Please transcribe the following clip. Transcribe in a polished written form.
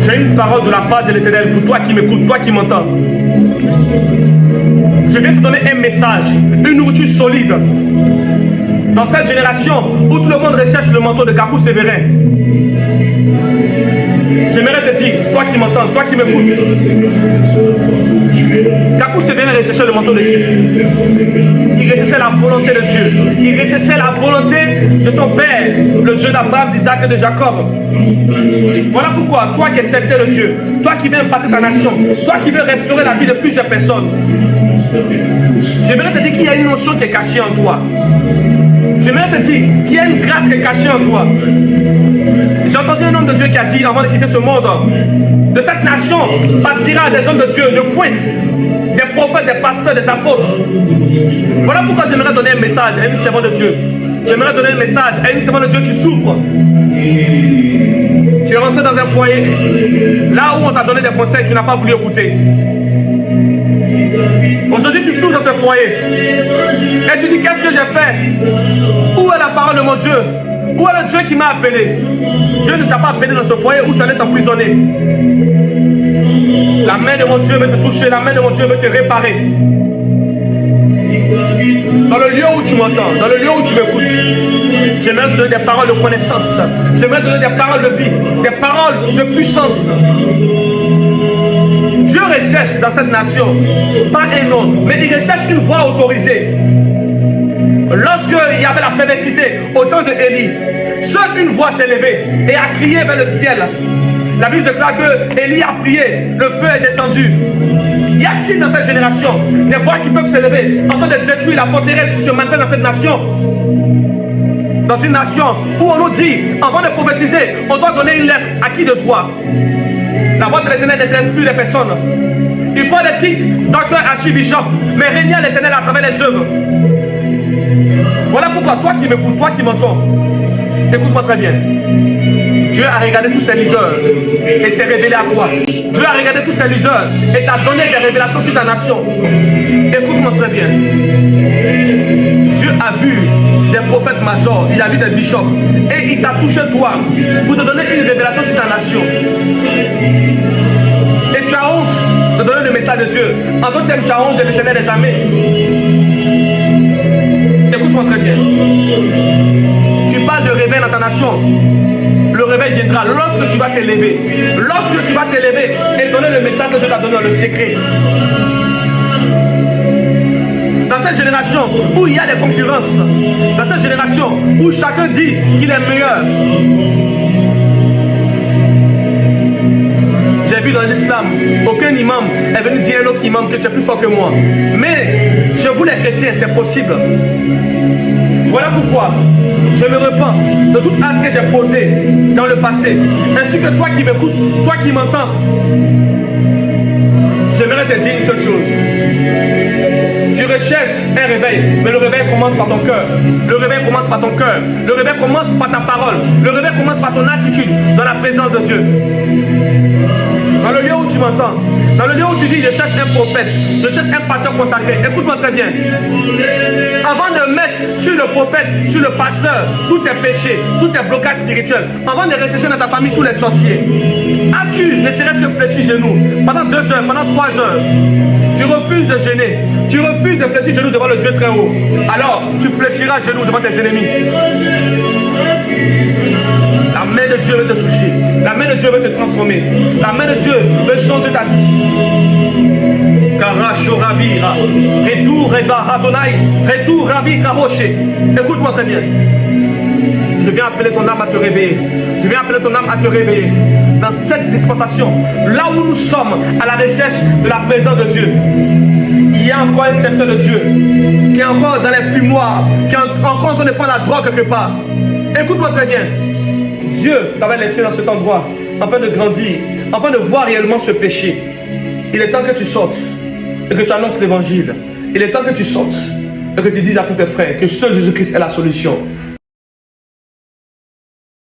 J'ai une parole de la part de l'Éternel pour toi qui m'écoutes, toi qui m'entends. Je viens te donner un message, une nourriture solide. Dans cette génération où tout le monde recherche le manteau de Kakou Sévérin, j'aimerais te dire, toi qui m'entends, toi qui m'écoutes, Kakou Sévérin recherchait le manteau de qui? Il recherchait la volonté de Dieu. Il recherchait la volonté de son Père, le Dieu d'Abraham, d'Isaac et de Jacob. Voilà pourquoi, toi qui es serviteur de Dieu, toi qui veux impacter ta nation, toi qui veux restaurer la vie de plusieurs personnes, j'aimerais te dire qu'il y a une notion qui est cachée en toi. J'aimerais te dire qu'il y a une grâce qui est cachée en toi. J'ai entendu un homme de Dieu qui a dit, avant de quitter ce monde, de cette nation partira des hommes de Dieu, de pointe, des prophètes, des pasteurs, des apôtres. Voilà pourquoi j'aimerais donner un message à une servante de Dieu. J'aimerais donner un message à une servante de Dieu qui souffre. Tu es rentré dans un foyer, là où on t'a donné des conseils, tu n'as pas voulu écouter. Aujourd'hui, tu souffres dans ce foyer. Et tu dis, qu'est-ce que j'ai fait? Où est la parole de mon Dieu? Où est le Dieu qui m'a appelé? Dieu ne t'a pas appelé dans ce foyer où tu allais t'emprisonner. La main de mon Dieu veut te toucher, la main de mon Dieu veut te réparer. Dans le lieu où tu m'entends, dans le lieu où tu m'écoutes, j'aimerais te donner des paroles de connaissance, j'aimerais te donner des paroles de vie, des paroles de puissance. Dieu recherche dans cette nation, pas un homme, mais il recherche une voix autorisée. Lorsqu'il y avait la perversité au temps de Élie, seule une voix s'est levée et a crié vers le ciel. La Bible déclare que Élie a prié, le feu est descendu. Y a-t-il dans cette génération des voix qui peuvent s'élever en train de détruire la forteresse qui se manifeste dans cette nation? Dans une nation où on nous dit, avant de prophétiser, on doit donner une lettre à qui de droit? La voix de l'Éternel n'intéresse plus les personnes. Il prend des titres, docteur, archibishop, mais régner à l'Éternel à travers les œuvres. Voilà pourquoi, toi qui m'écoutes, toi qui m'entends, écoute-moi très bien. Dieu a regardé tous ses leaders et s'est révélé à toi. Dieu a regardé tous ses leaders et t'a donné des révélations sur ta nation. Écoute-moi très bien. Dieu a vu des prophètes majors, il a vu des bishops et il t'a touché toi pour te donner une révélation sur ta nation. Et tu as honte de donner le message de Dieu. En d'autres termes, tu as honte de l'Éternel des armées. Écoute-moi très bien. Tu parles de réveil dans ta nation. Le réveil viendra lorsque tu vas t'élever. Lorsque tu vas t'élever et donner le message que Dieu t'a donné dans le secret. Dans cette génération où il y a des concurrences, dans cette génération où chacun dit qu'il est meilleur. J'ai vu dans l'islam, aucun imam est venu dire à l'autre imam que tu es plus fort que moi. Mais chez vous les chrétiens, c'est possible. Voilà pourquoi je me repens de toute acte que j'ai posé dans le passé. Ainsi que toi qui m'écoutes, toi qui m'entends. J'aimerais te dire une seule chose. Tu recherches un réveil, mais le réveil commence par ton cœur. Le réveil commence par ton cœur. Le réveil commence par ta parole. Le réveil commence par ton attitude dans la présence de Dieu. Dans le lieu où tu m'entends, dans le lieu où tu dis je cherche un prophète, je cherche un pasteur consacré, écoute-moi très bien. Avant de mettre sur le prophète, sur le pasteur, tous tes péchés, tous tes blocages spirituels, avant de rechercher dans ta famille tous les sorciers, as-tu ne serait-ce que fléchi genoux pendant 2 heures, pendant 3 heures? Tu refuses de gêner, tu refuses de fléchir genoux devant le Dieu très haut. Alors tu fléchiras genoux devant tes ennemis. La main de Dieu veut te toucher. La main de Dieu veut te transformer. La main de Dieu veut changer ta vie. Karacho Ravira. Retour Reba Radonai. Retour Ravi Karoche. Écoute-moi très bien. Je viens appeler ton âme à te réveiller. Je viens appeler ton âme à te réveiller. Dans cette dispensation, là où nous sommes à la recherche de la présence de Dieu, il y a encore un serviteur de Dieu qui est encore dans les fumoirs, qui est encore en train de prendre la drogue quelque part. Écoute-moi très bien. Dieu t'avait laissé dans cet endroit afin de grandir, afin de voir réellement ce péché. Il est temps que tu sortes et que tu annonces l'évangile. Il est temps que tu sortes et que tu dises à tous tes frères que seul Jésus-Christ est la solution.